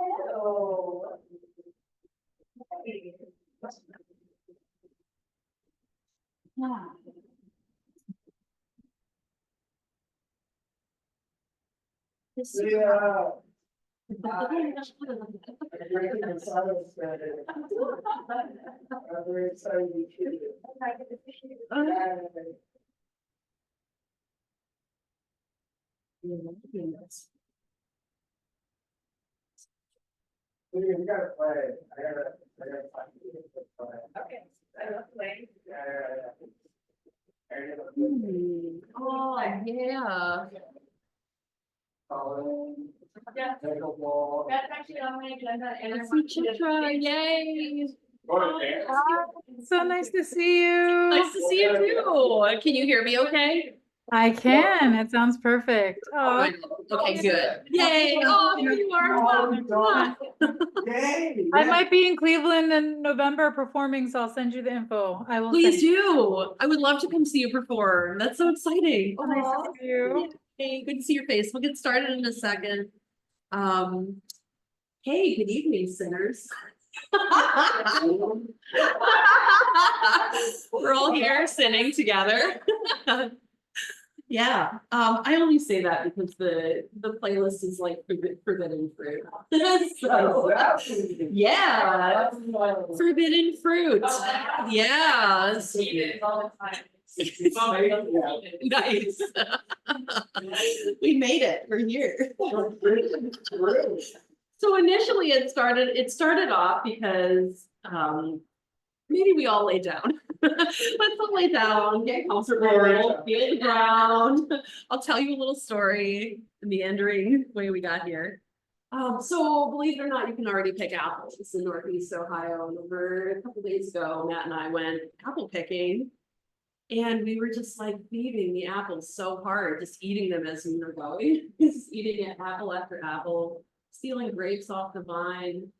Hello. Yeah. I'm very excited to meet you. We gotta play. I gotta play. Okay. I gotta play. Oh, yeah. Yeah. That's actually on my agenda. I see Chitra, yay. So nice to see you. Nice to see you too. Can you hear me okay? I can. It sounds perfect. Oh, Okay, good. Yay. Oh, here you are. Yay. I might be in Cleveland in November performing, so I'll send you the info. I will. Please do. I would love to come see you perform. That's so exciting. Nice to see you. Hey, good to see your face. We'll get started in a second. Hey, good evening, sinners. We're all here sinning together. Yeah, I only say that because the playlist is like forbidden fruit. So, yeah, forbidden fruit. Yeah. Nice. We made it. We're here. So initially it started off because maybe we all lay down. Let's all lay down, get comfortable, feel the ground. I'll tell you a little story, the meandering way we got here. So believe it or not, you can already pick apples in Northeast Ohio. And over a couple days ago, Matt and I went apple picking. And we were just like beating the apples so hard, just eating them as we were going, just eating it apple after apple, stealing grapes off the vine,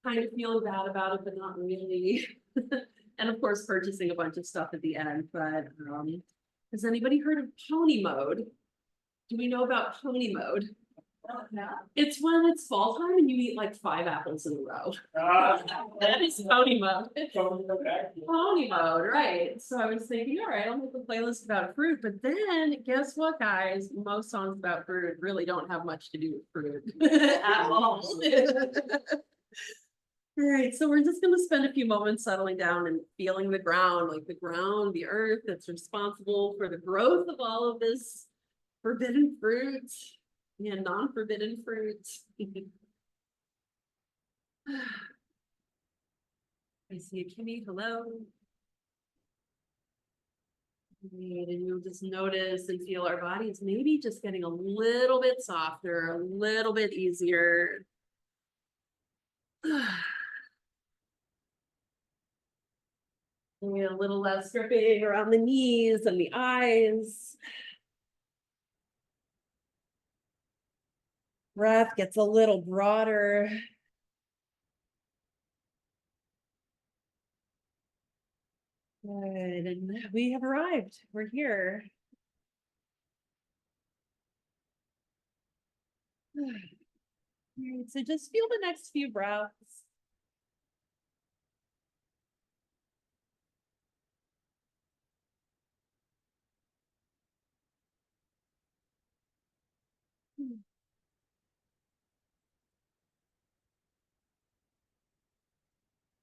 kind of feeling bad about it, but not really. And of course, purchasing a bunch of stuff at the end. But has anybody heard of pony mode? Do we know about pony mode? No. It's when it's fall time and you eat like 5 apples in a row. That is pony mode. Pony mode, right. So I was thinking, all right, I'll make a playlist about fruit. But then guess what, guys? Most songs about fruit really don't have much to do with fruit at all. All right, so we're just going to spend a few moments settling down and feeling the ground, like the ground, the earth that's responsible for the growth of all of this forbidden fruit and non-forbidden fruit. I see a Kimmy, hello. And you'll just notice and feel our bodies maybe just getting a little bit softer, a little bit easier. A little less gripping around the knees and the eyes. Breath gets a little broader. Good, and we have arrived. We're here. All right, so just feel the next few breaths.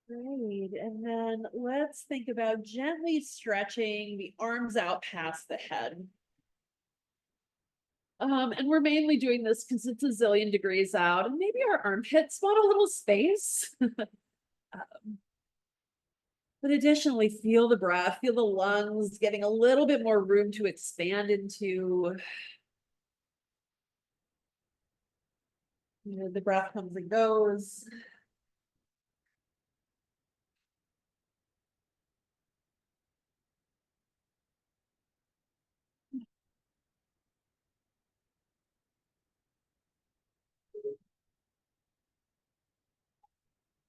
Great, and then let's think about gently stretching the arms out past the head. And we're mainly doing this because it's a zillion degrees out, and maybe our armpits want a little space. But additionally, feel the breath, feel the lungs getting a little bit more room to expand into. The breath comes and goes.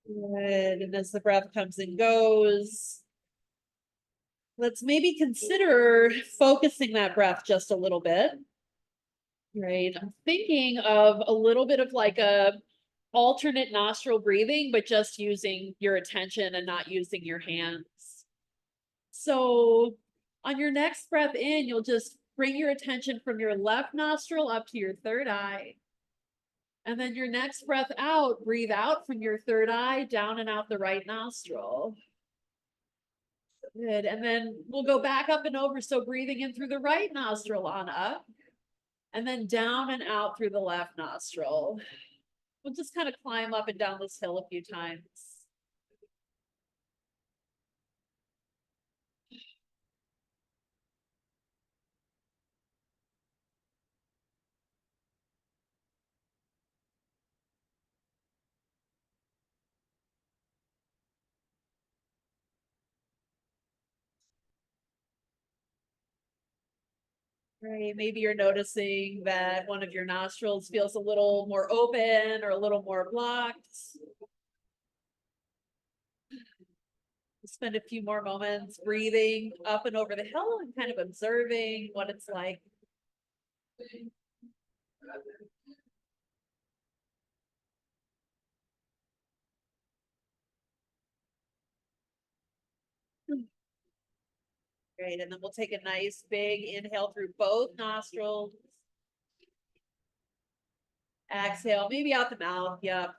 Good, and as the breath comes and goes, let's maybe consider focusing that breath just a little bit. Right, I'm thinking of a little bit of like a alternate nostril breathing, but just using your attention and not using your hands. So on your next breath in, you'll just bring your attention from your left nostril up to your third eye. And then your next breath out, breathe out from your third eye, down and out the right nostril. Good. And then we'll go back up and over. So breathing in through the right nostril on up, and then down and out through the left nostril. We'll just kind of climb up and down this hill a few times. Right, maybe you're noticing that one of your nostrils feels a little more open or a little more blocked. Spend a few more moments breathing up and over the hill and kind of observing what it's like. Great, and then we'll take a nice big inhale through both nostrils. Exhale, maybe out the mouth. Yep.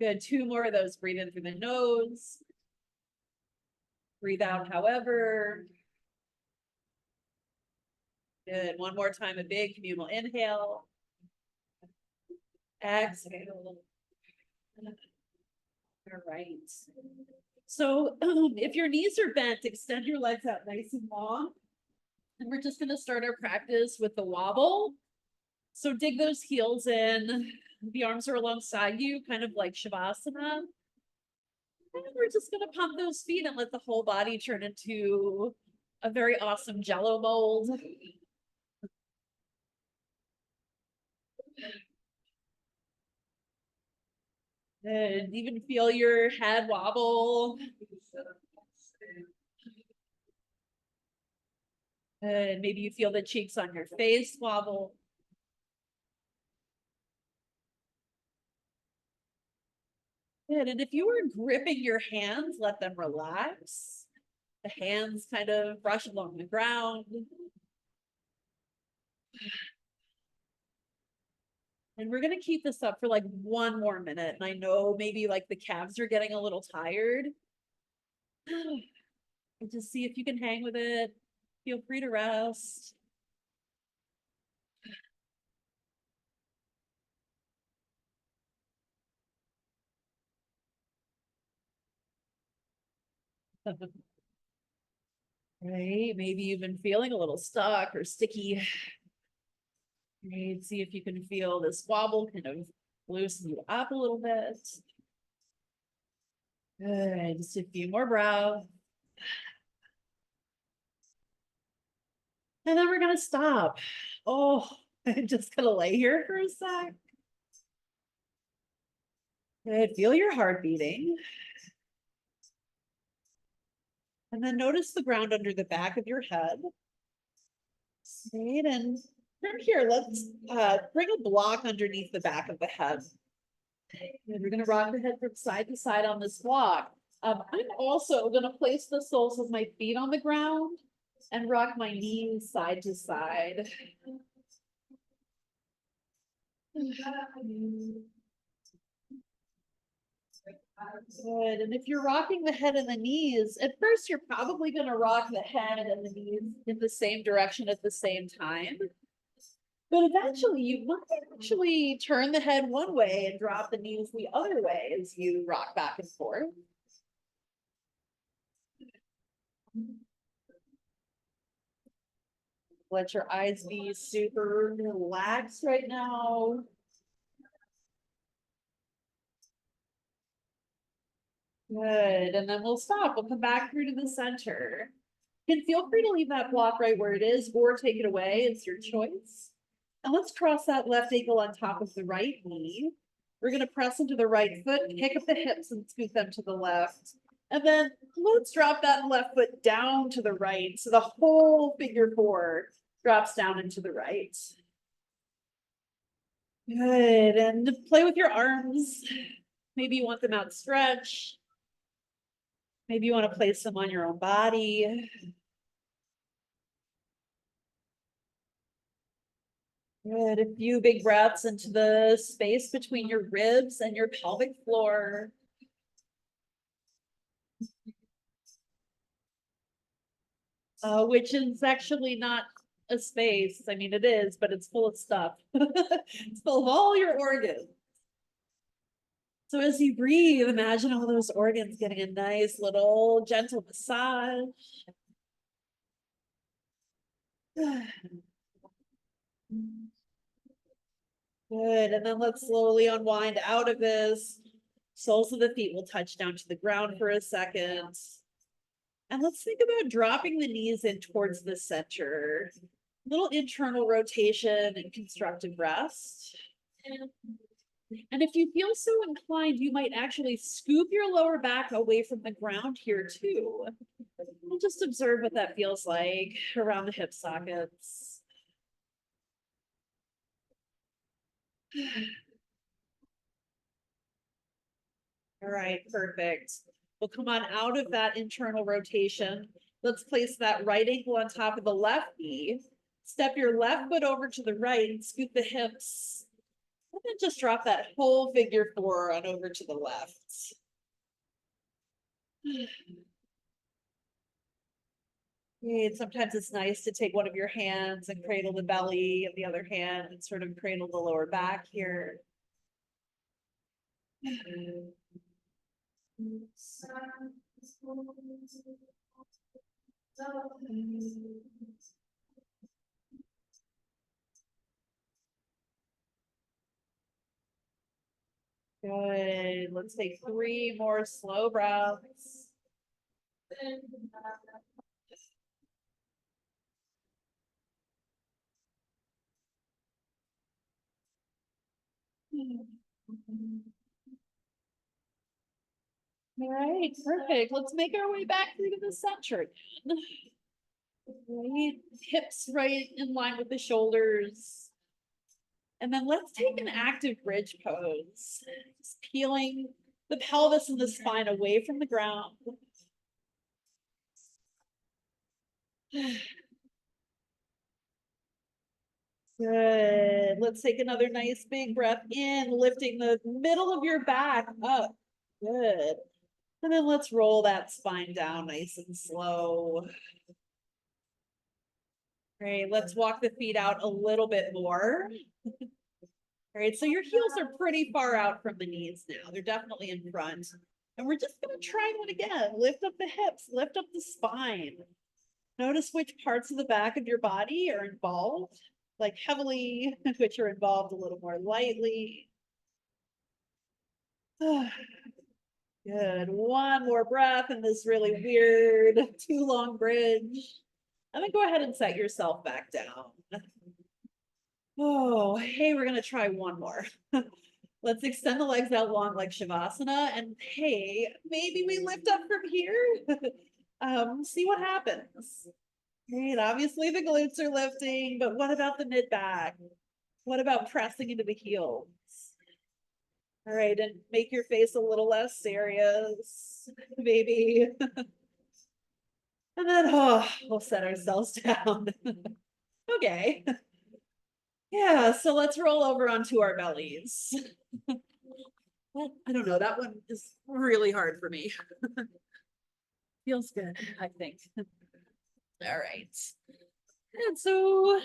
Good. 2 more of those. Breathe in through the nose. Breathe out, however. Good. 1 more time, a big communal inhale. Exhale. All right. So if your knees are bent, extend your legs out nice and long. And we're just going to start our practice with the wobble. So dig those heels in. The arms are alongside you, kind of like Shavasana. And we're just going to pump those feet and let the whole body turn into a very awesome Jello mold. And even feel your head wobble. And maybe you feel the cheeks on your face wobble. Good. And if you were gripping your hands, let them relax. The hands kind of brush along the ground. And we're going to keep this up for like 1 more minute. And I know maybe like the calves are getting a little tired. And just see if you can hang with it. Feel free to rest. Right, maybe you've been feeling a little stuck or sticky. Right, see if you can feel this wobble kind of loosen you up a little bit. Good, just a few more breaths. And then we're gonna stop. Oh, I'm just gonna lay here for a sec. Good, feel your heart beating. And then notice the ground under the back of your head. Right, and from here, let's bring a block underneath the back of the head. And we're gonna rock the head from side to side on this block. I'm also gonna place the soles of my feet on the ground and rock my knees side to side. Good. And if you're rocking the head and the knees, at first you're probably going to rock the head and the knees in the same direction at the same time. But eventually you might actually turn the head one way and drop the knees the other way as you rock back and forth. Let your eyes be super relaxed right now. Good, and then we'll stop. We'll come back through to the center. You can feel free to leave that block right where it is or take it away. It's your choice. And let's cross that left ankle on top of the right knee. We're going to press into the right foot, kick up the hips and scoot them to the left. And then let's drop that left foot down to the right. So the whole figure 4 drops down into the right. Good, and play with your arms. Maybe you want them outstretched. Maybe you want to place them on your own body. Good, a few big breaths into the space between your ribs and your pelvic floor. Which is actually not a space. I mean, it is, but it's full of stuff. It's full of all your organs. So as you breathe, imagine all those organs getting a nice little gentle massage. Good, and then let's slowly unwind out of this. Soles of the feet will touch down to the ground for a second. And let's think about dropping the knees in towards the center. Little internal rotation and constructive rest. And if you feel so inclined, you might actually scoop your lower back away from the ground here too. We'll just observe what that feels like around the hip sockets. All right, perfect. We'll come on out of that internal rotation. Let's place that right ankle on top of the left knee. Step your left foot over to the right and scoot the hips. And then just drop that whole figure four on over to the left. Great. Sometimes it's nice to take one of your hands and cradle the belly of the other hand and sort of cradle the lower back here. Good. Let's take 3 more slow breaths. All right, perfect. Let's make our way back through to the center. Right, hips right in line with the shoulders. And then let's take an active bridge pose. Just peeling the pelvis and the spine away from the ground. Good. Let's take another nice big breath in, lifting the middle of your back up. Good. And then let's roll that spine down nice and slow. Great. Let's walk the feet out a little bit more. All right, so your heels are pretty far out from the knees now. They're definitely in front. And we're just gonna try one again. Lift up the hips, lift up the spine. Notice which parts of the back of your body are involved, like heavily, which are involved a little more lightly. Good. One more breath in this really weird, too long bridge. And then go ahead and set yourself back down. Oh, hey, we're gonna try one more. Let's extend the legs out long like Shavasana. And hey, maybe we lift up from here. See what happens. Great. Obviously the glutes are lifting, but what about the mid back? What about pressing into the heels? All right, and make your face a little less serious, maybe. And then, oh, we'll set ourselves down. Okay. Yeah, so let's roll over onto our bellies. Well, I don't know, that one is really hard for me. Feels good, I think. All right. And so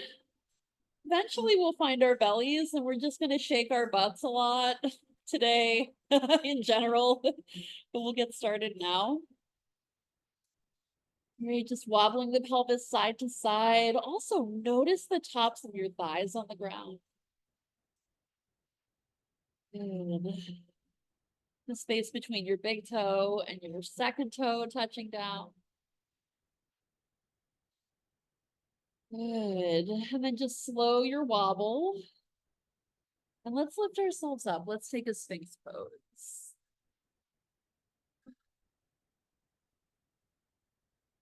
eventually we'll find our bellies and we're just going to shake our butts a lot today in general, but we'll get started now. Right, just wobbling the pelvis side to side. Also notice the tops of your thighs on the ground. Good. The space between your big toe and your second toe touching down. Good. And then just slow your wobble. And let's lift ourselves up. Let's take a Sphinx pose.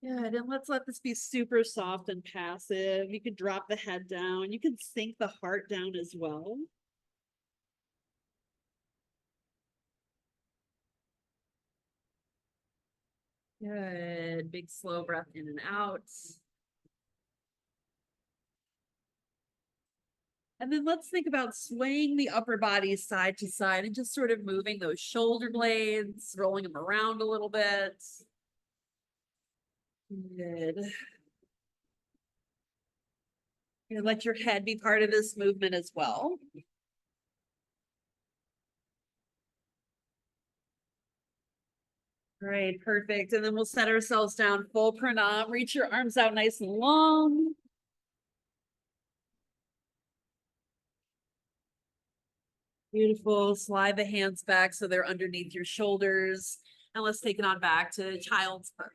Good. And let's let this be super soft and passive. You can drop the head down. You can sink the heart down as well. Good. Big slow breath in and out. And then let's think about swaying the upper body side to side and just sort of moving those shoulder blades, rolling them around a little bit. Good. And let your head be part of this movement as well. All right, perfect. And then we'll set ourselves down full pranam. Reach your arms out nice and long. Beautiful. Slide the hands back so they're underneath your shoulders. And let's take it on back to child's pose.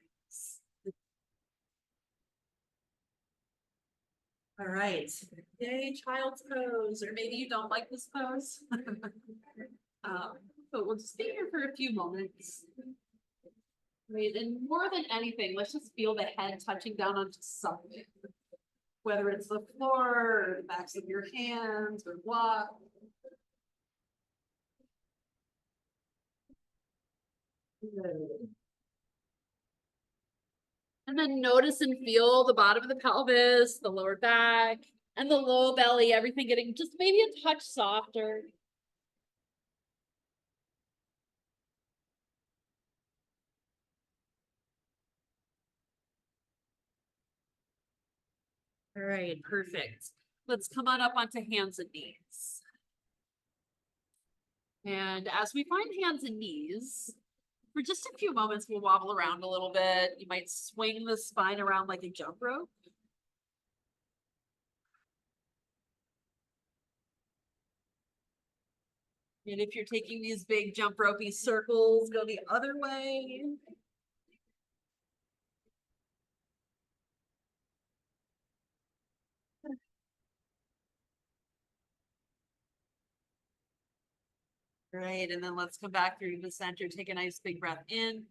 All right. Yay, child's pose. Or maybe you don't like this pose. But we'll just be here for a few moments. Right, and more than anything, let's just feel the head touching down onto something. Whether it's the floor or the backs of your hands or what. Good. And then notice and feel the bottom of the pelvis, the lower back, and the low belly, everything getting just maybe a touch softer. All right, perfect. Let's come on up onto hands and knees. And as we find hands and knees, for just a few moments, we'll wobble around a little bit. You might swing the spine around like a jump rope. And if you're taking these big jump ropey circles, go the other way. Right, and then let's come back through the center. Take a nice big breath in.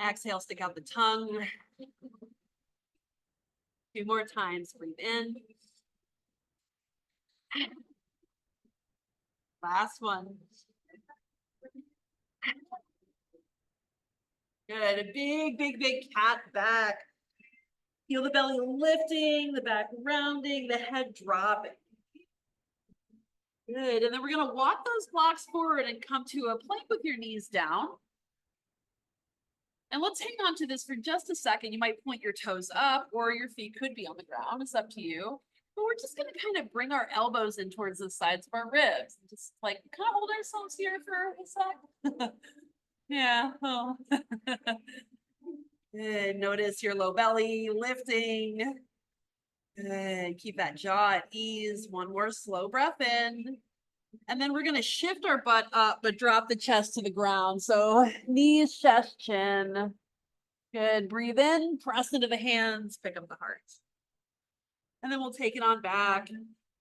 Exhale, stick out the tongue. 2 more times, breathe in. Last one. Good, a big, big, big cat back. Feel the belly lifting, the back rounding, the head dropping. Good, and then we're gonna walk those blocks forward and come to a plank with your knees down. And let's hang on to this for just a second. You might point your toes up or your feet could be on the ground. It's up to you. But we're just gonna kind of bring our elbows in towards the sides of our ribs. Just like kind of hold ourselves here for a sec. Yeah. Oh. Good. Notice your low belly lifting. Good. Keep that jaw at ease. One more slow breath in. And then we're going to shift our butt up, but drop the chest to the ground. So knees, chest, chin. Good. Breathe in, press into the hands, pick up the heart. And then we'll take it on back.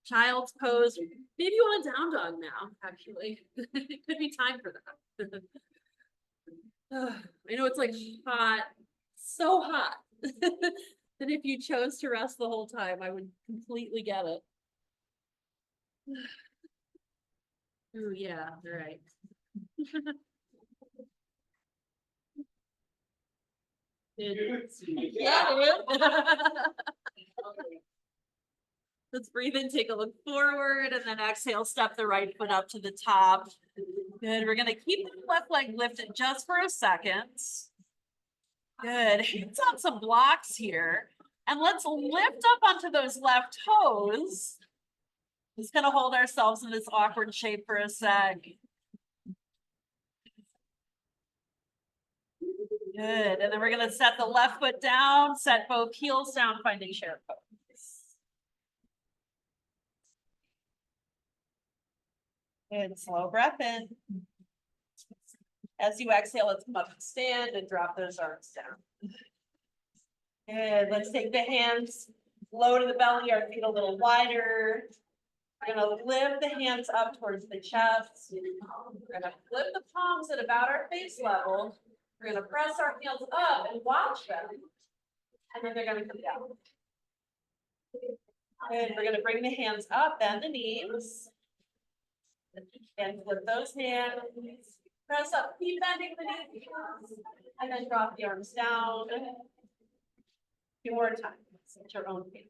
Child's pose. Maybe you want a down dog now, actually. It could be time for that. I know it's like hot, so hot. That if you chose to rest the whole time, I would completely get it. Oh yeah, right. Yeah. Let's breathe in, take a look forward, and then exhale, step the right foot up to the top. Good, we're gonna keep the left leg lifted just for a second. Good, hands on some blocks here. And let's lift up onto those left toes. Just gonna hold ourselves in this awkward shape for a sec. Good, and then we're gonna set the left foot down, set both heels down, finding chair pose. Good, slow breath in. As you exhale, let's come up and stand and drop those arms down. Good, let's take the hands low to the belly, our feet a little wider. We're gonna lift the hands up towards the chest. We're gonna flip the palms at about our face level. We're gonna press our heels up and watch them. And then they're gonna come down. Good, we're gonna bring the hands up, bend the knees. And flip those hands. Press up, keep bending the knees, and then drop the arms down. A few more times at your own pace.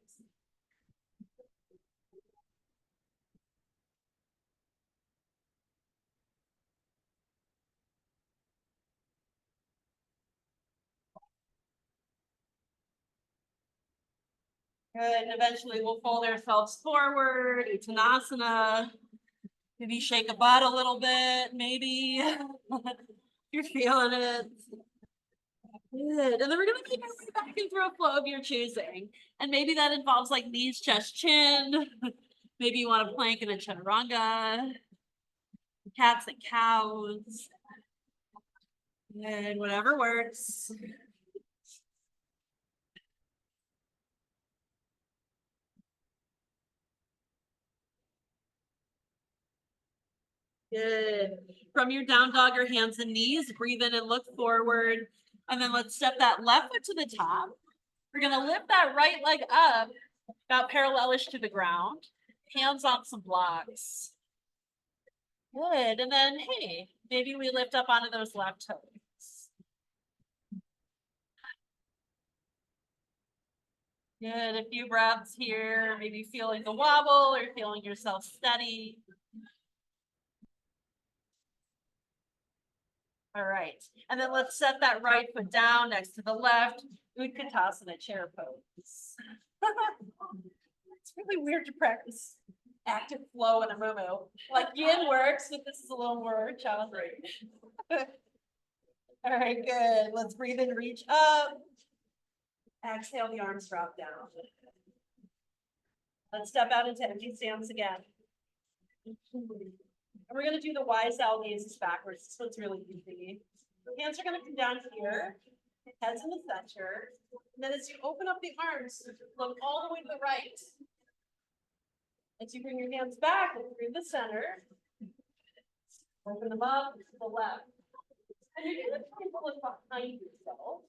Good, and eventually we'll fold ourselves forward, Uttanasana. Maybe shake a butt a little bit, maybe. You're feeling it. Good, and then we're gonna make our way back into a flow of your choosing. And maybe that involves like knees, chest, chin. Maybe you want to plank in a chaturanga. Cats and cows. And whatever works. Good. From your down dog or hands and knees, breathe in and look forward. And then let's step that left foot to the top. We're gonna lift that right leg up, about parallelish to the ground. Hands on some blocks. Good, and then, hey, maybe we lift up onto those left toes. Good, a few breaths here, maybe feeling the wobble or feeling yourself steady. All right, and then let's set that right foot down next to the left, Utkatasana chair pose. It's really weird to practice active flow in a moo-moo. Like yin works, but this is a little more challenging. All right, good. Let's breathe in, reach up. Exhale, the arms drop down. Let's step out into empty stance again. And we're gonna do the wise owl gazes backwards. This one's really easy. Hands are gonna come down here, heads in the center. And then as you open up the arms, look all the way to the right. As you bring your hands back, look through the center. Open them up to the left. And you're gonna try to look behind yourself.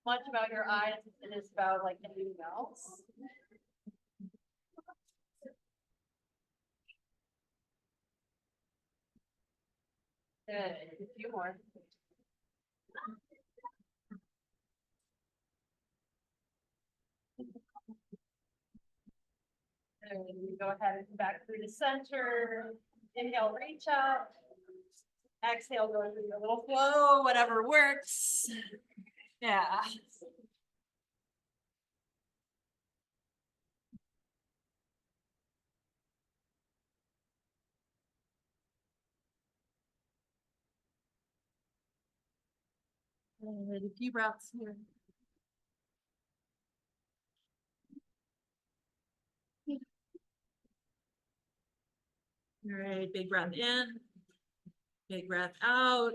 Much about your eyes as it is about like anything else. Good, a few more. And we go ahead and come back through the center. Inhale, reach up. Exhale, go into your little flow, whatever works. Yeah. And a few breaths here. All right, big breath in, big breath out.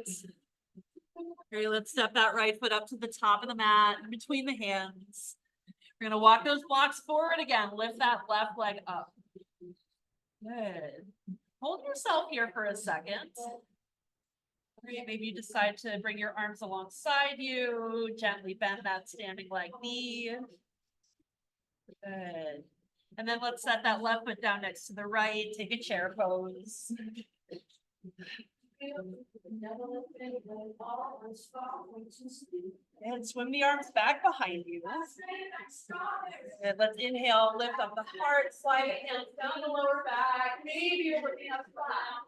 All right, let's step that right foot up to the top of the mat, in between the hands. We're gonna walk those blocks forward again. Lift that left leg up. Good. Hold yourself here for a second. Maybe you decide to bring your arms alongside you, gently bend that standing leg knee. Good. And then let's set that left foot down next to the right. Take a chair pose. And swim the arms back behind you. And let's inhale, lift up the heart, slide the hands down the lower back. Maybe you're looking up flat.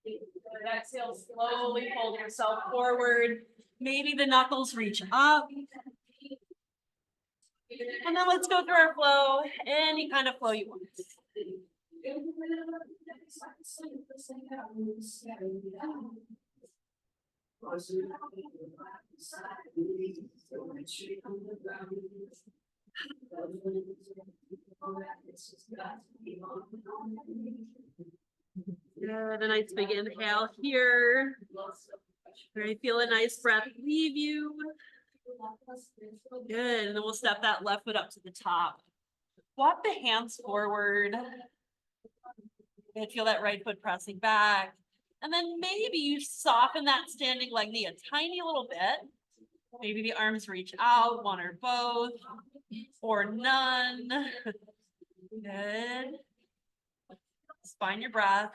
And exhale, slowly fold yourself forward. Maybe the knuckles reach up. And then let's go through our flow, any kind of flow you want. Good, a nice big inhale here. Very feel a nice breath leave you. Good, and then we'll step that left foot up to the top. Walk the hands forward. And feel that right foot pressing back. And then maybe you soften that standing leg knee a tiny little bit. Maybe the arms reach out, one or both, or none. Good. Let's find your breath.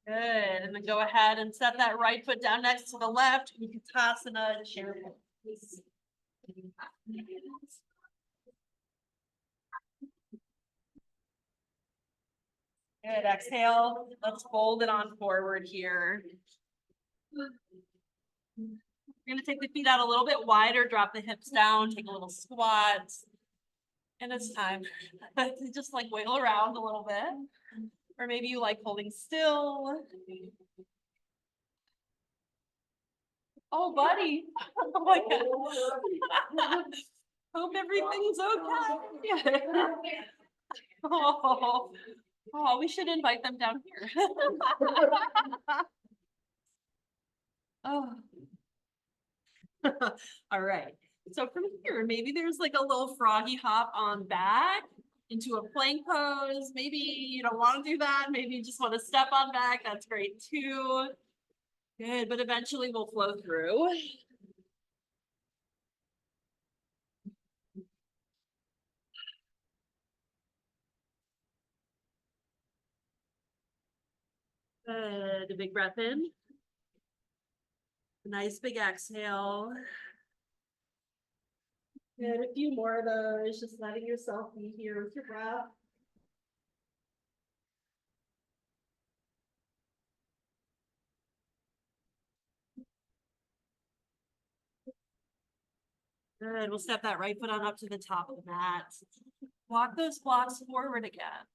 Good, and then go ahead and set that right foot down next to the left. Utkatasana chair pose. Good, exhale. Let's fold it on forward here. We're gonna take the feet out a little bit wider, drop the hips down, take a little squat. And it's time to just like wiggle around a little bit. Or maybe you like holding still. Oh, buddy. Oh my God. Hope everything's okay. Oh, we should invite them down here. Oh. All right. So from here, maybe there's like a little froggy hop on back into a plank pose. Maybe you don't want to do that. Maybe you just want to step on back. That's great too. Good, but eventually we'll flow through. Good, a big breath in. A nice big exhale. Good, a few more of those, just letting yourself be here with your breath. Good, we'll step that right foot on up to the top of the mat. Walk those blocks forward again.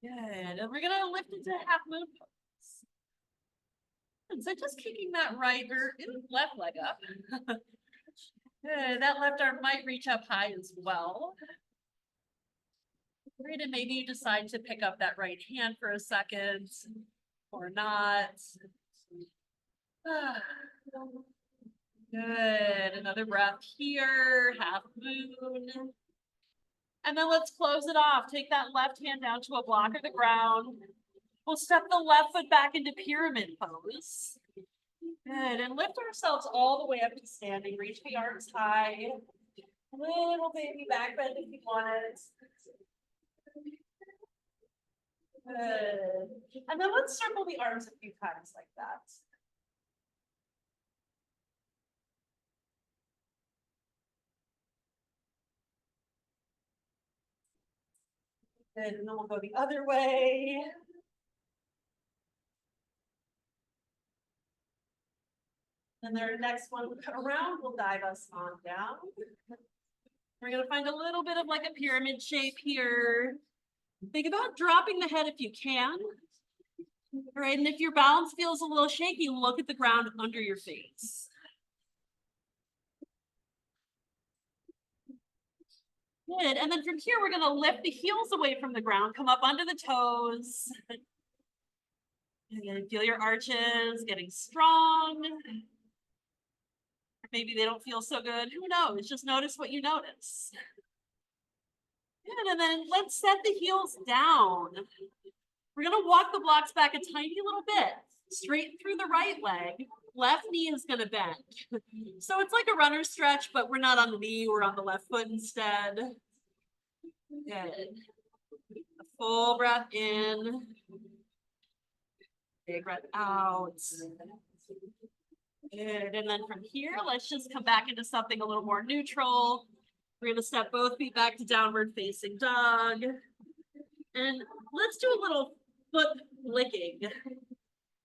Good, and we're gonna lift into half moon pose. And so just kicking that right or left leg up. Good, that left arm might reach up high as well. Great, and maybe you decide to pick up that right hand for a second or not. Good, another breath here, half moon. And then let's close it off. Take that left hand down to a block of the ground. We'll step the left foot back into pyramid pose. Good, and lift ourselves all the way up to standing. Reach the arms high. Little baby back bend if you want it. Good. And then let's circle the arms a few times like that. Good, and then we'll go the other way. And their next one around will dive us on down. We're gonna find a little bit of like a pyramid shape here. Think about dropping the head if you can. All right, and if your balance feels a little shaky, look at the ground under your face. Good, and then from here, we're gonna lift the heels away from the ground, come up under the toes. And then feel your arches getting strong. Maybe they don't feel so good, who knows? Just notice what you notice. Good, and then let's set the heels down. We're gonna walk the blocks back a tiny little bit, straight through the right leg. Left knee is gonna bend. So it's like a runner stretch, but we're not on the knee, we're on the left foot instead. Good. A full breath in. Big breath out. Good, and then from here, let's just come back into something a little more neutral. We're gonna step both feet back to downward facing dog. And let's do a little foot flicking.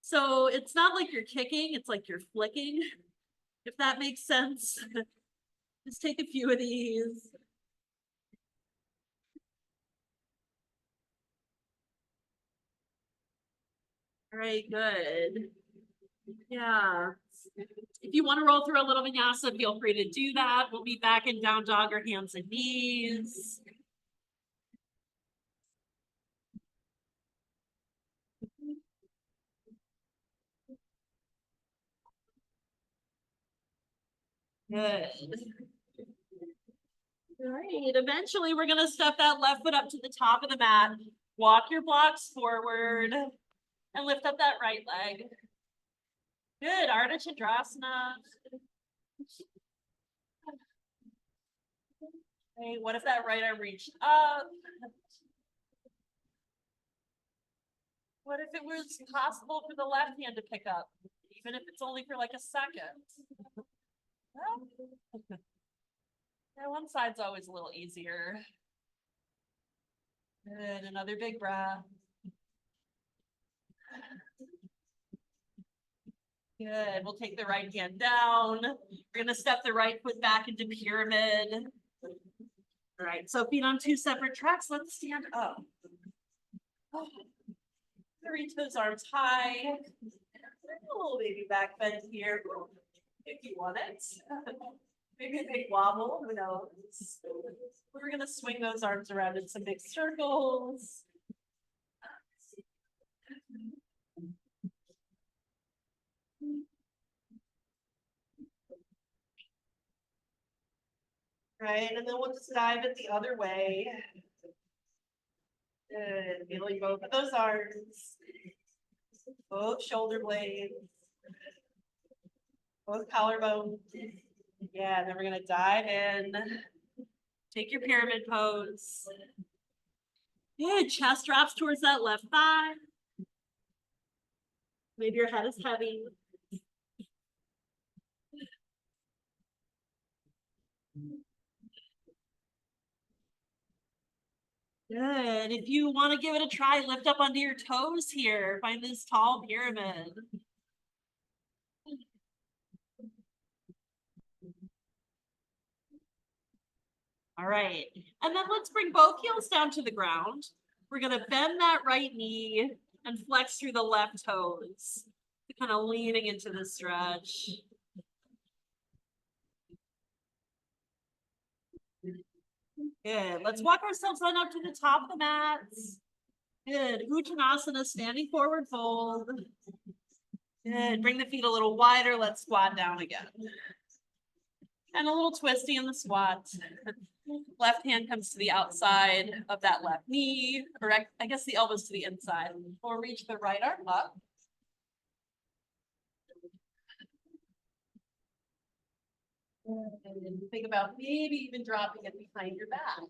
So it's not like you're kicking, it's like you're flicking, if that makes sense. Just take a few of these. All right, good. Yeah. If you want to roll through a little vinyasa, feel free to do that. We'll be back in down dog or hands and knees. Good. All right, eventually we're gonna step that left foot up to the top of the mat. Walk your blocks forward and lift up that right leg. Good, Ardha Chandrasana. Okay, what if that right arm reached up? What if it was possible for the left hand to pick up, even if it's only for like a second? Well, yeah, one side's always a little easier. Good, another big breath. Good, we'll take the right hand down. We're gonna step the right foot back into pyramid. All right, so feet on two separate tracks, let's stand up. Three toes, arms high. A little baby back bend here, if you want it. Maybe a big wobble, who knows? We're gonna swing those arms around in some big circles. Right, and then we'll just dive it the other way. Good, feeling both of those arms. Both shoulder blades. Both collarbones. Yeah, then we're gonna dive in. Take your pyramid pose. Good, chest drops towards that left thigh. Maybe your head is heavy. Good. If you want to give it a try, lift up onto your toes here. Find this tall pyramid. All right. And then let's bring both heels down to the ground. We're going to bend that right knee and flex through the left toes. Kind of leaning into the stretch. Good. Let's walk ourselves on up to the top of the mats. Good. Uttanasana, standing forward fold. Good. Bring the feet a little wider. Let's squat down again. And a little twisty in the squat. Left hand comes to the outside of that left knee, or I guess the elbows to the inside. Or reach the right arm up. And think about maybe even dropping it behind your back.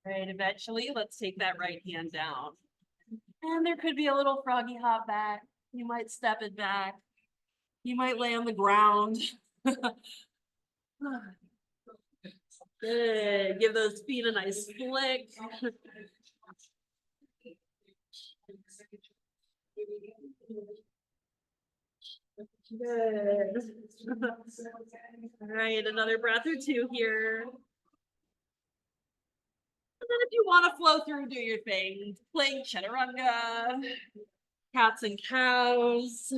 Right, eventually, let's take that right hand down. And there could be a little froggy hop back. You might step it back. You might lay on the ground. Good. Give those feet a nice flick. Good. All right, another breath or two here. And then if you want to flow through, do your thing. Plank, chaturanga, cats and cows.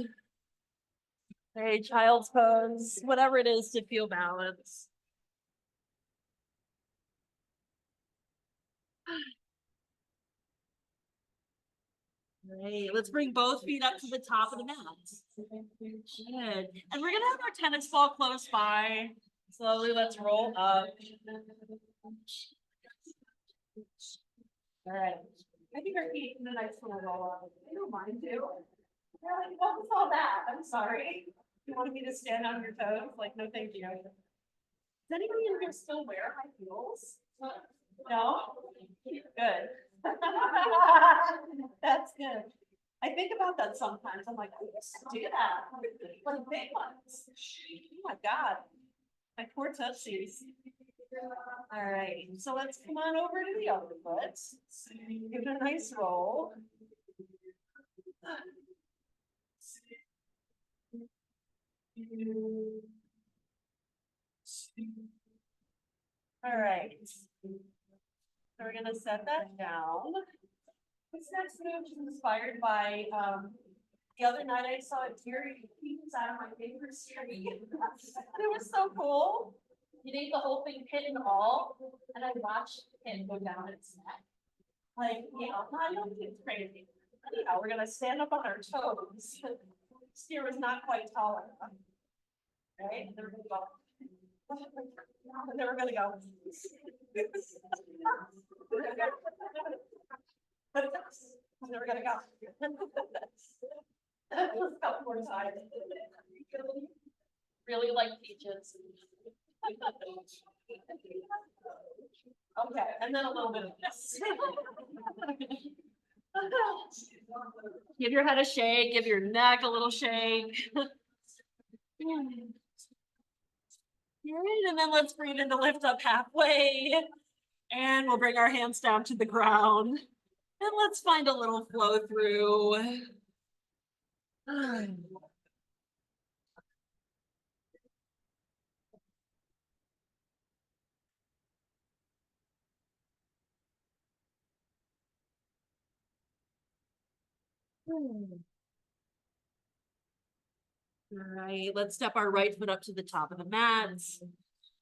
Hey, child's pose, whatever it is to feel balanced. Great. Let's bring both feet up to the top of the mat. Good. And we're gonna have our tennis ball close by. Slowly, let's roll up. All right. I think our feet can a nice little roll up. I don't mind too. They're like, what was all that? I'm sorry. You wanted me to stand on your toes? Like, no, thank you. Does anybody in here still wear high heels? No? Good. That's good. I think about that sometimes. I'm like, I used to do that. Like big ones. Oh my God. My poor tootsies. All right. So let's come on over to the other foot. Give it a nice roll. All right. So we're gonna set that down. This next move is inspired by the other night I saw a deer eat pieces out of my favorite tree. It was so cool. It ate the whole thing, pit and all, and I watched it go down its neck. Like, you know, I don't think it's crazy. Anyhow, we're gonna stand up on our toes. This deer was not quite tall enough. Right? And then we're gonna go. And then we're gonna go. And then we're gonna go. Just a couple more times. Really like peaches. Okay, and then a little bit of this. Give your head a shake, give your neck a little shake. All right, and then let's breathe in to lift up halfway. And we'll bring our hands down to the ground. And let's find a little flow through. All right, let's step our right foot up to the top of the mat.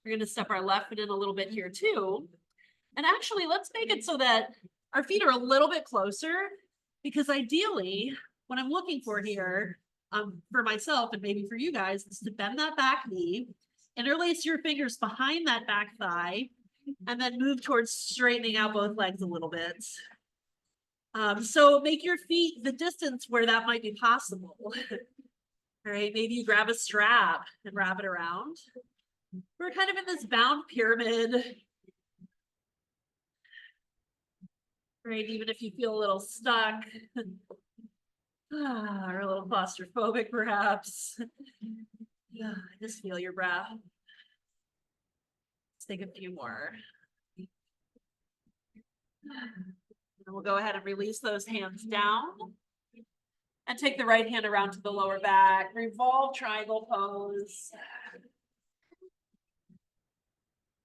We're gonna step our left foot in a little bit here too. And actually, let's make it so that our feet are a little bit closer, because ideally, what I'm looking for here, for myself and maybe for you guys, is to bend that back knee, interlace your fingers behind that back thigh, and then move towards straightening out both legs a little bit. So make your feet the distance where that might be possible. All right, maybe you grab a strap and wrap it around. We're kind of in this bound pyramid. Right, even if you feel a little stuck or a little claustrophobic perhaps. Just feel your breath. Let's take a few more. And we'll go ahead and release those hands down. And take the right hand around to the lower back. Revolve triangle pose.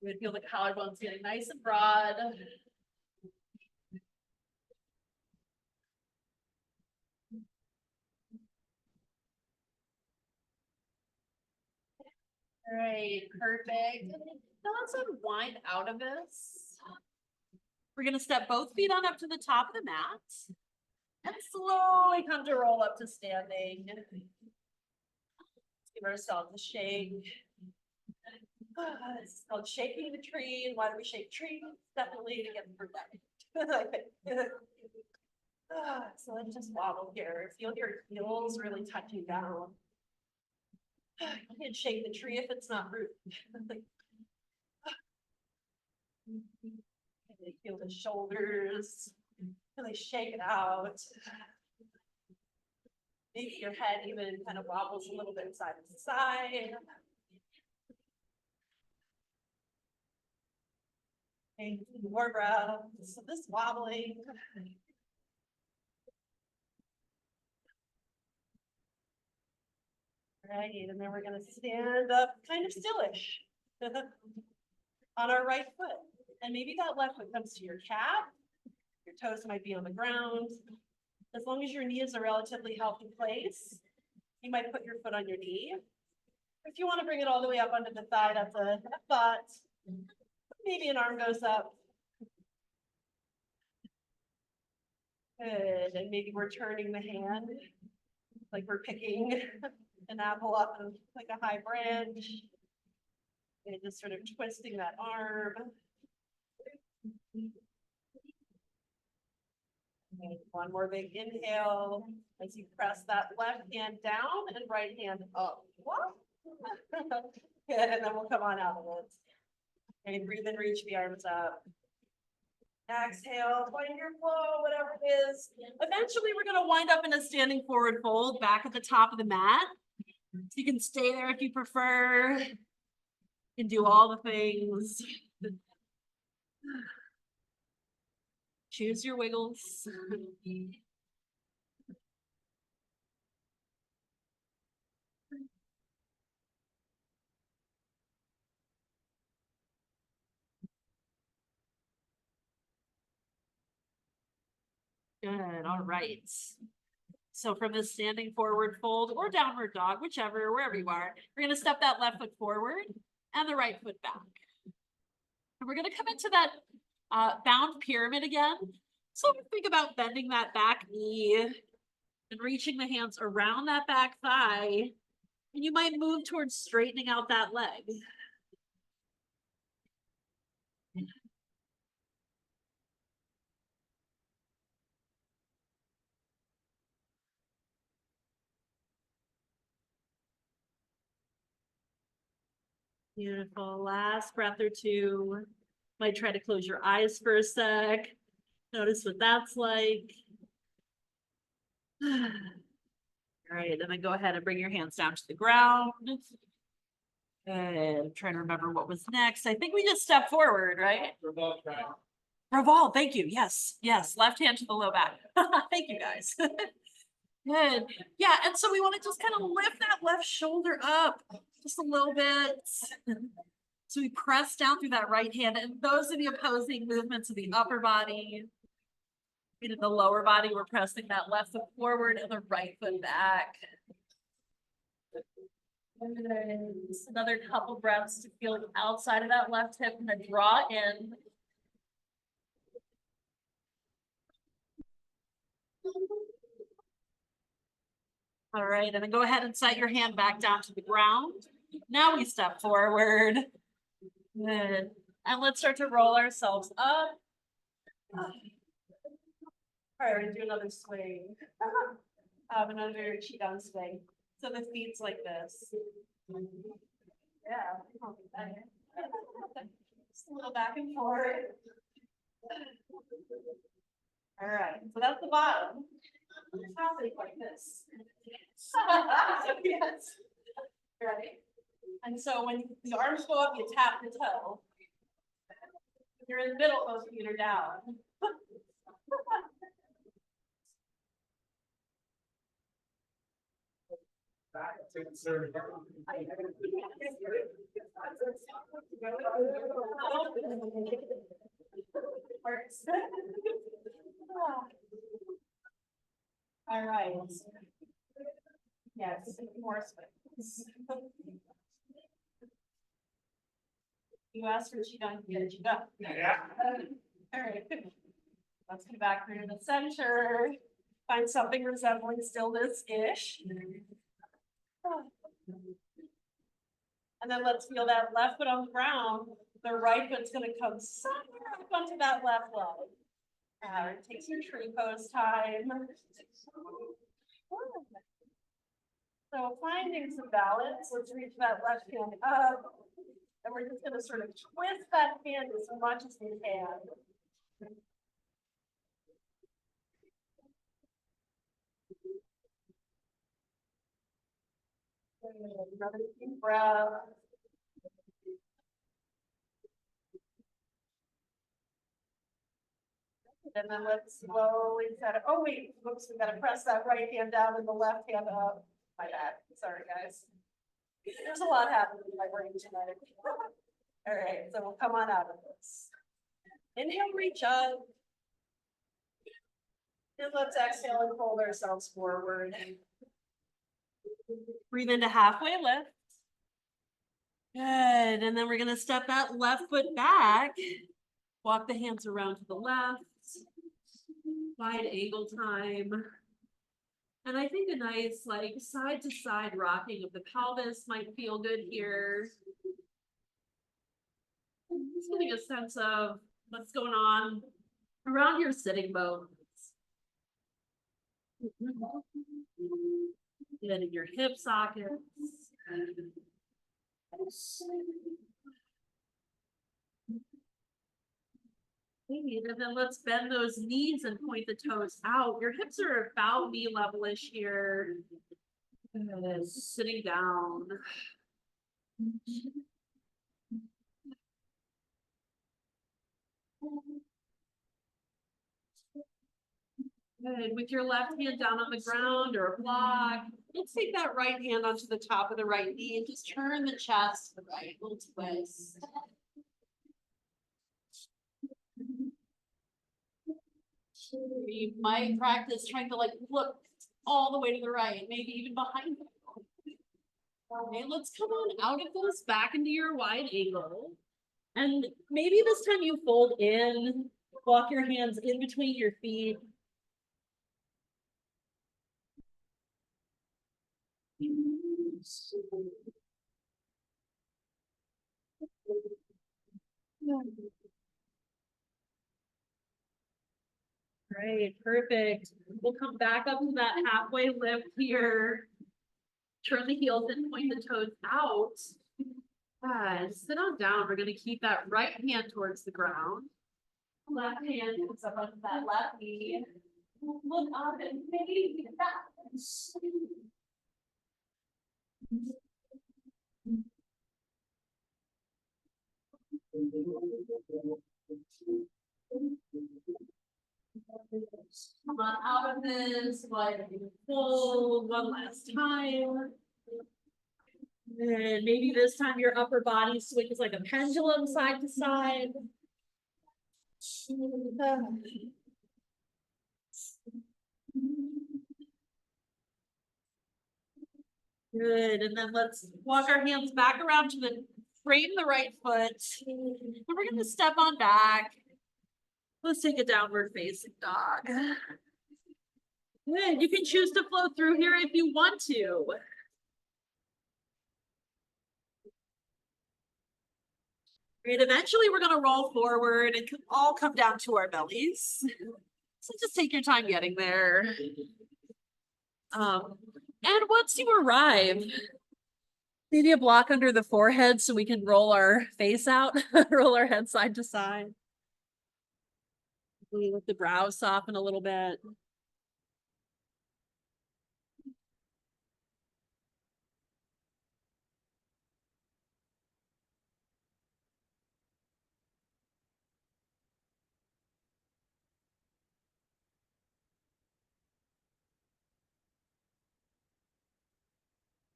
You would feel the collarbones getting nice and broad. All right, perfect. Now let's unwind out of this. We're gonna step both feet on up to the top of the mat and slowly come to roll up to standing. Let's give ourselves a shake. It's called shaking the tree. And why do we shake trees? Definitely to get them productive. So let's just wobble here. Feel your heels really touching down. You can shake the tree if it's not root. Really feel the shoulders. Really shake it out. Maybe your head even kind of wobbles a little bit side to side. Okay, more breath. So this wobbling. Right, and then we're gonna stand up kind of stillish on our right foot. And maybe that left foot comes to your calf. Your toes might be on the ground. As long as your knee is a relatively healthy place, you might put your foot on your knee. If you want to bring it all the way up under the thigh, that's a thought. Maybe an arm goes up. Good, and maybe we're turning the hand, like we're picking an apple off of like a high branch. And just sort of twisting that arm. Okay, one more big inhale as you press that left hand down and right hand up. Good, and then we'll come on out of it. Okay, breathe and reach the arms up. Exhale, find your flow, whatever it is. Eventually, we're going to wind up in a standing forward fold back at the top of the mat. So you can stay there if you prefer. You can do all the things. Choose your wiggles. Good, all right. So from this standing forward fold or downward dog, whichever, wherever you are, we're gonna step that left foot forward and the right foot back. And we're gonna come into that bound pyramid again. So think about bending that back knee and reaching the hands around that back thigh. And you might move towards straightening out that leg. Beautiful. Last breath or two. Might try to close your eyes for a sec. Notice what that's like. All right, then go ahead and bring your hands down to the ground. And I'm trying to remember what was next. I think we just stepped forward, right? Revolve track. Revolve, thank you. Yes, yes. Left hand to the low back. Thank you, guys. Good. Yeah, and so we want to just kind of lift that left shoulder up just a little bit. So we press down through that right hand, and those are the opposing movements of the upper body. In the lower body, we're pressing that left foot forward and the right foot back. And then just another couple breaths to feel the outside of that left hip and then draw in. All right, and then go ahead and set your hand back down to the ground. Now we step forward. Good. And let's start to roll ourselves up. All right, we're gonna do another swing. Another qigong swing. So the feet's like this. Yeah. Just a little back and forth. All right, so that's the bottom. Top is like this. Yes. Ready? And so when the arms go up, you tap the toe. If you're in the middle, both feet are down. All right. Yes, more swings. You asked for qigong, you get qigong. Yeah. All right. Let's come back through the center. Find something resembling stillness-ish. And then let's feel that left foot on the ground. The right foot's gonna come somewhere up onto that left leg. Take some tree pose time. So finding some balance, let's reach that left hand up. And we're just gonna sort of twist that hand as much as we can. Another deep breath. And then let's slowly set it. Oh wait, oops, we gotta press that right hand down and the left hand up. My bad, sorry guys. There's a lot happening in my brain tonight. All right, so we'll come on out of this. Inhale, reach up. And let's exhale and fold ourselves forward. Breathe into halfway lift. Good, and then we're gonna step that left foot back. Walk the hands around to the left. Wide angle time. And I think a nice like side to side rocking of the pelvis might feel good here. Just getting a sense of what's going on around your sitting bones. Get in your hip sockets. And then let's bend those knees and point the toes out. Your hips are about knee level-ish here. Sitting down. Good. With your left hand down on the ground or a block, let's take that right hand onto the top of the right knee and just turn the chest to the right, little twist. You might practice trying to like look all the way to the right, maybe even behind you. Okay, let's come on out of this back into your wide angle. And maybe this time you fold in, walk your hands in between your feet. Great, perfect. We'll come back up to that halfway lift here. Turn the heels and point the toes out. Sit on down. We're gonna keep that right hand towards the ground. Left hand comes up onto that left knee. Look up and maybe back. Come on out of this, like full one last time. And maybe this time your upper body swings like a pendulum side to side. Good, and then let's walk our hands back around to frame the right foot. And we're gonna step on back. Let's take a downward facing dog. Good, you can choose to flow through here if you want to. Great, eventually we're gonna roll forward and all come down to our bellies. So just take your time getting there. And once you arrive, maybe a block under the forehead so we can roll our face out, roll our head side to side. Let the brows soften a little bit.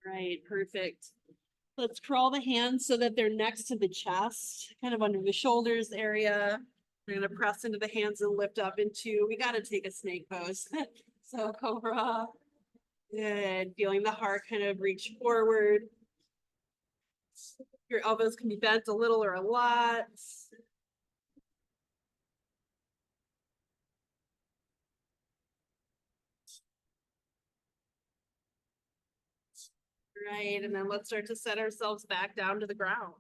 Right, perfect. Let's crawl the hands so that they're next to the chest, kind of under the shoulders area. We're gonna press into the hands and lift up into, we gotta take a snake pose. So cobra. Good, feeling the heart kind of reach forward. Your elbows can be bent a little or a lot. Right, and then let's start to set ourselves back down to the ground.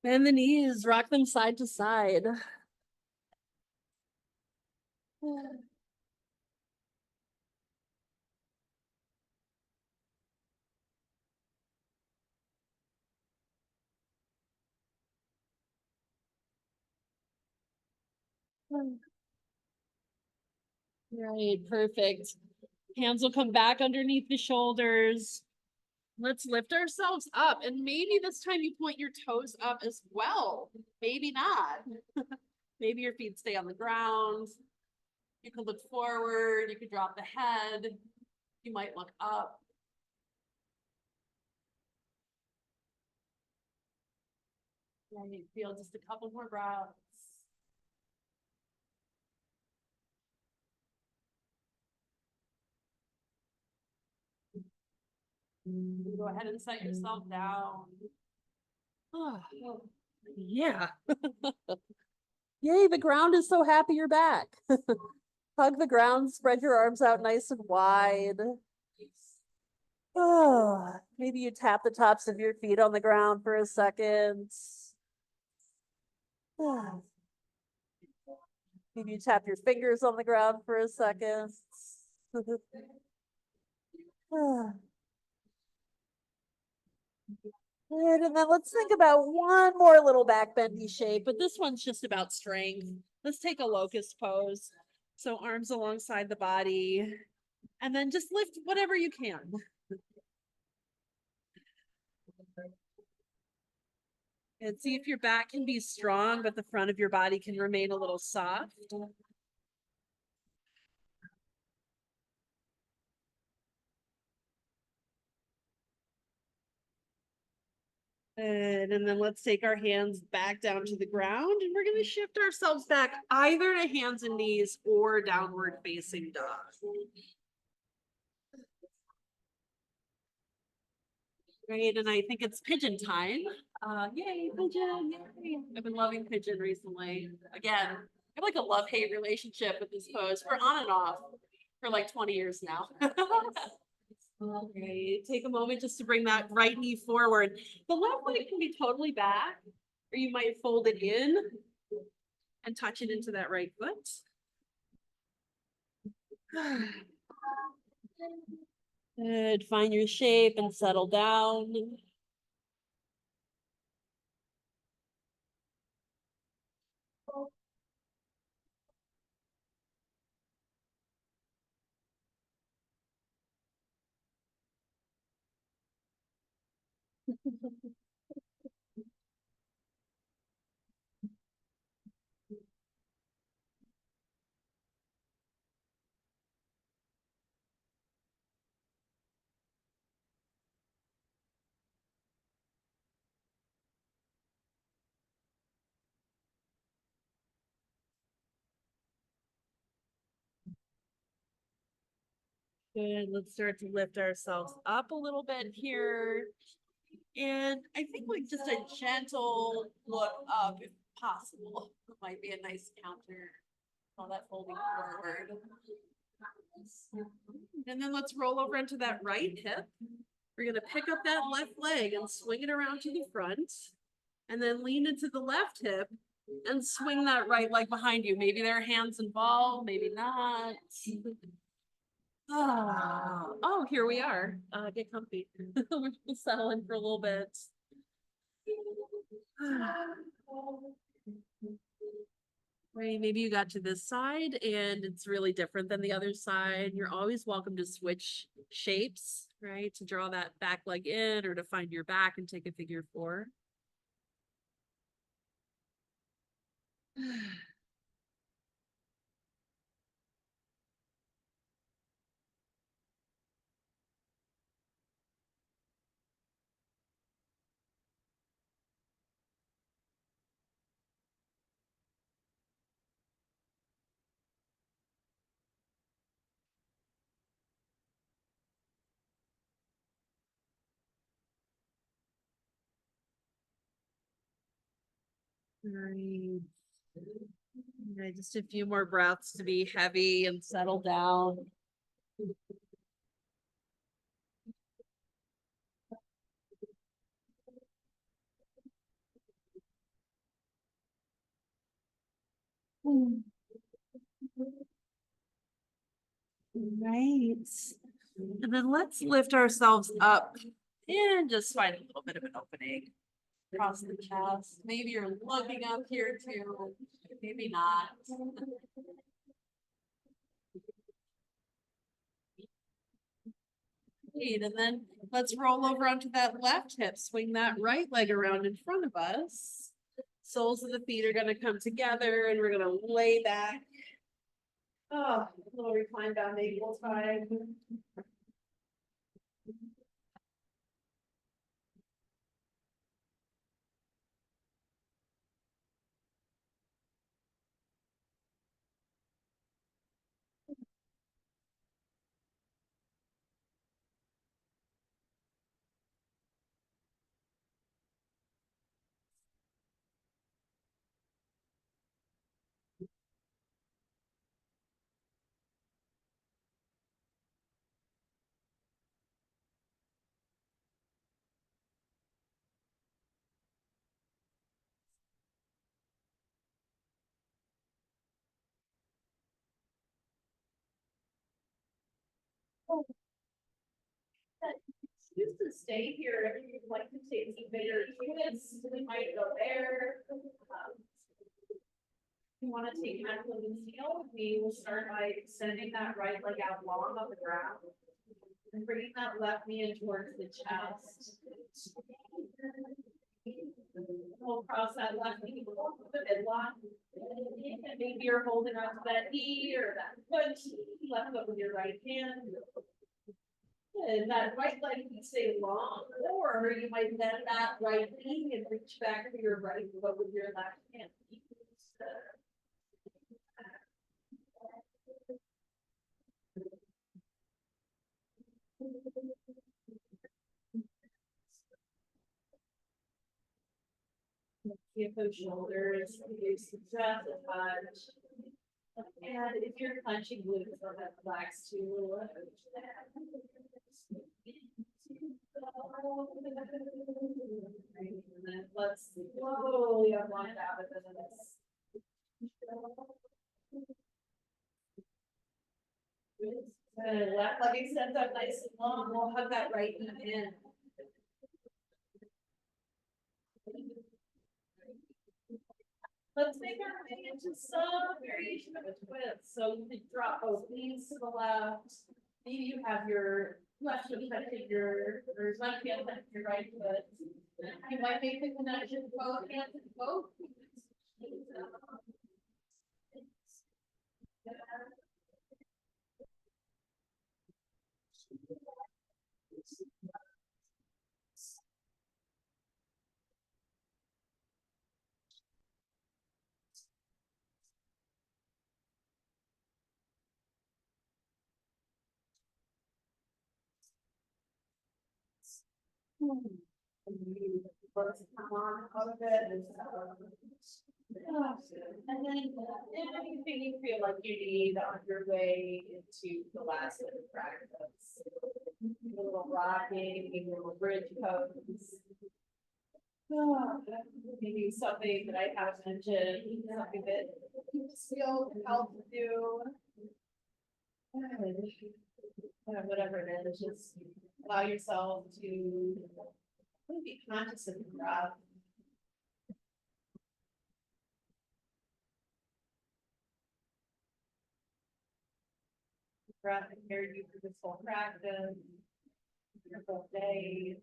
Bend the knees, rock them side to side. Right, perfect. Hands will come back underneath the shoulders. Let's lift ourselves up, and maybe this time you point your toes up as well. Maybe not. Maybe your feet stay on the ground. You could look forward, you could drop the head. You might look up. Right, feel just a couple more breaths. Go ahead and set yourself down. Oh, yeah. Yay, the ground is so happy you're back. Hug the ground, spread your arms out nice and wide. Oh, maybe you tap the tops of your feet on the ground for a second. Maybe you tap your fingers on the ground for a second. Good, and then let's think about one more little back bendy shape, but this one's just about strength. Let's take a locust pose. So arms alongside the body, and then just lift whatever you can. And see if your back can be strong, but the front of your body can remain a little soft. Good. And then let's take our hands back down to the ground, and we're going to shift ourselves back either to hands and knees or downward facing dog. Great, and I think it's pigeon time. Yay, pigeon! Yay. I've been loving pigeon recently. Again, I have like a love-hate relationship with this pose. We're on and off for like 20 years now. Okay, take a moment just to bring that right knee forward. The left leg can be totally back, or you might fold it in and touch it into that right foot. Good, find your shape and settle down. Good, let's start to lift ourselves up a little bit here. And I think like just a gentle look up if possible might be a nice counter. All that folding forward. And then let's roll over into that right hip. We're gonna pick up that left leg and swing it around to the front. And then lean into the left hip and swing that right leg behind you. Maybe there are hands involved, maybe not. Oh, here we are. Get comfy. We'll settle in for a little bit. Right, maybe you got to this side and it's really different than the other side. You're always welcome to switch shapes, right? To draw that back leg in or to find your back and take a figure 4. Right. Okay, just a few more breaths to be heavy and settle down. Right. And then let's lift ourselves up and just find a little bit of an opening across the chest. Maybe you're looking up here too, maybe not. Great. And then let's roll over onto that left hip, swing that right leg around in front of us. Soles of the feet are gonna come together and we're gonna lay back. Oh, a little recline down maple time. Choose to stay here if you'd like to take some bigger units, we might go there. If you want to take Macklin heel, we will start by extending that right leg out long on the ground. And bringing that left knee in towards the chest. We'll cross that left knee with the midlock. And maybe you're holding on to that knee or that foot, left foot with your right hand. And that right leg can stay long, or you might bend that right knee and reach back to your right foot with your left hand. Give those shoulders, reduce the chest, a touch. And if you're clenching glutes, so that relax too. And then let's slowly unwind out of this. And left leg extends up nice and long. We'll hug that right knee in. Let's make our way into some variation of a twist. So you can drop both knees to the left. Maybe you have your left foot touching your, or left hand touching your right foot. You might make the connection both hands and both. Come on out of it. And then anything you feel like you need on your way into the last bit of practice. A little rocking, maybe a little bridge pose. Maybe something that I haven't mentioned, something that you feel help do. Whatever it is, just allow yourself to be conscious of your breath. Breath carried you through this whole practice, your whole day.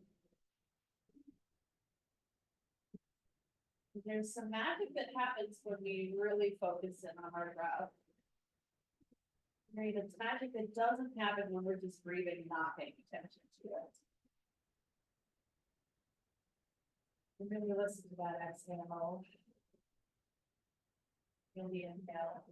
There's some magic that happens when we really focus in on our breath. Right, it's magic that doesn't happen when we're just breathing, not paying attention to it. And really listen to that exhale. Feel the inhale.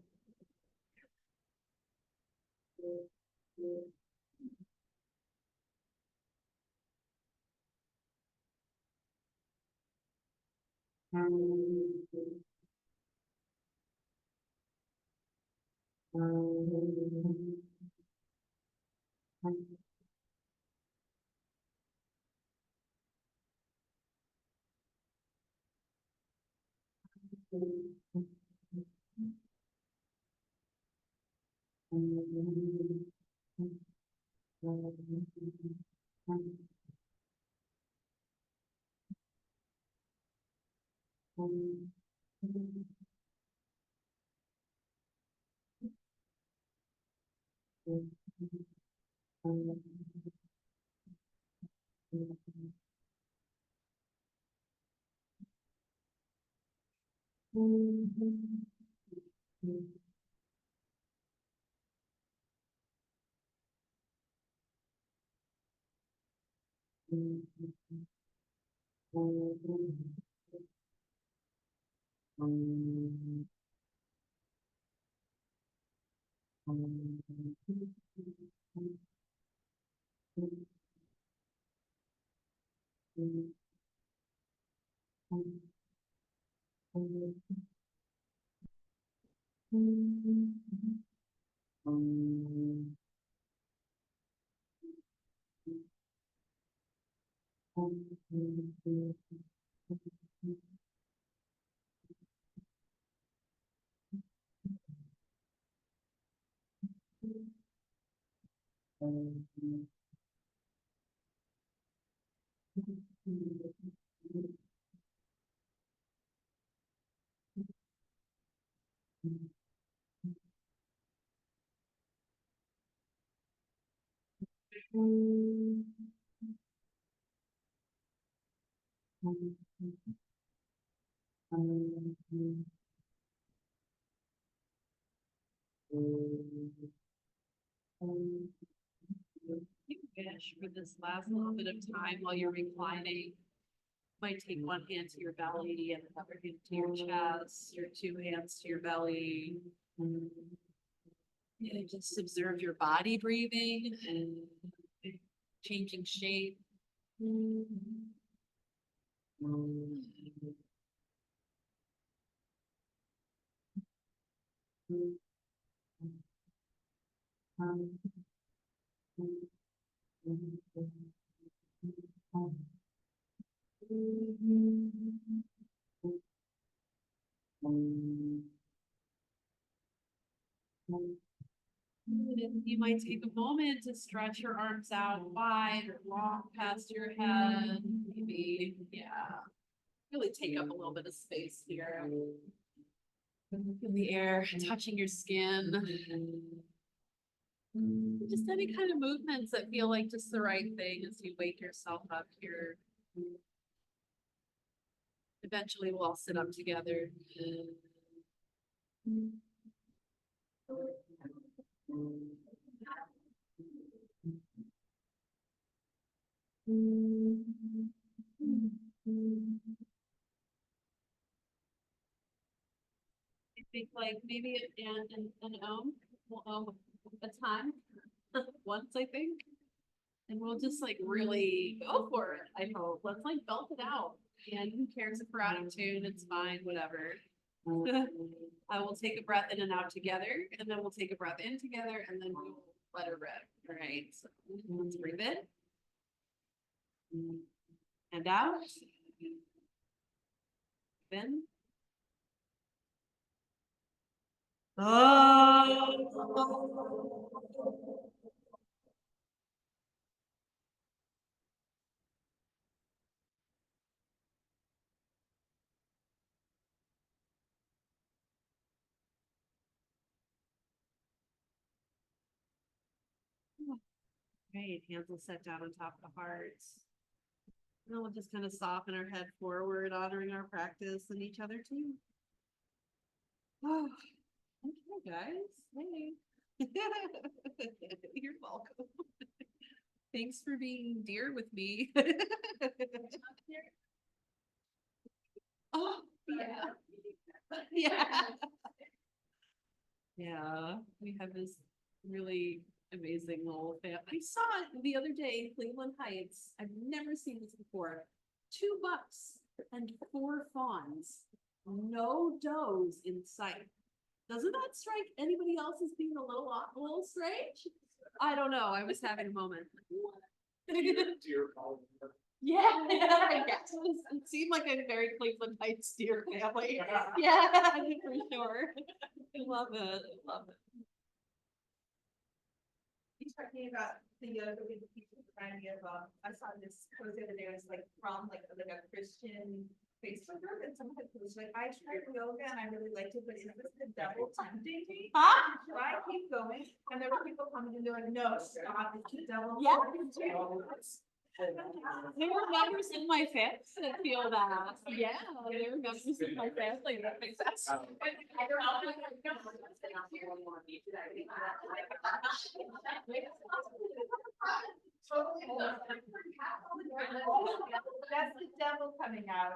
Finish for this last little bit of time while you're reclining. Might take one hand to your belly and another hand to your chest, your two hands to your belly. Yeah, just observe your body breathing and changing shape. You might take a moment to stretch your arms out wide or long past your head. Maybe, yeah, really take up a little bit of space here. In the air, touching your skin. Just any kind of movements that feel like just the right thing as you wake yourself up here. Eventually we'll all sit up together. I think like maybe an we'll own a time once, I think. And we'll just like really go for it, I hope. Let's like belt it out. And who cares if we're out of tune? It's fine, whatever. I will take a breath in and out together, and then we'll take a breath in together, and then we'll let her rip. All right. So let's breathe in. And out. In. Great, hands will set down on top of the heart. And then we'll just kind of soften our head forward, honoring our practice and each other too. Oh, okay, guys. Hey. You're welcome. Thanks for being dear with me. Oh, yeah. Yeah. Yeah, we have this really amazing little family. I saw it the other day in Cleveland Heights. I've never seen this before. 2 bucks and 4 fawns. No does in sight. Doesn't that strike anybody else as being a little strange? I don't know. I was having a moment. Dear calling. Yeah, I guess it seemed like a very Cleveland Heights deer family. Yeah, for sure. I love it. I love it. He's talking about the yoga with the people reminding me of, I saw this post the other day, it was like from like a Christian Facebook group, and someone had posted, like, I tried yoga and I really liked it, but is this the devil tempting me? Huh? Should I keep going? And there were people coming and they're like, no, stop, it's the devil. Yeah. There were members in my family that feel that. Yeah, there were members in my family that think that's. That's the devil coming out.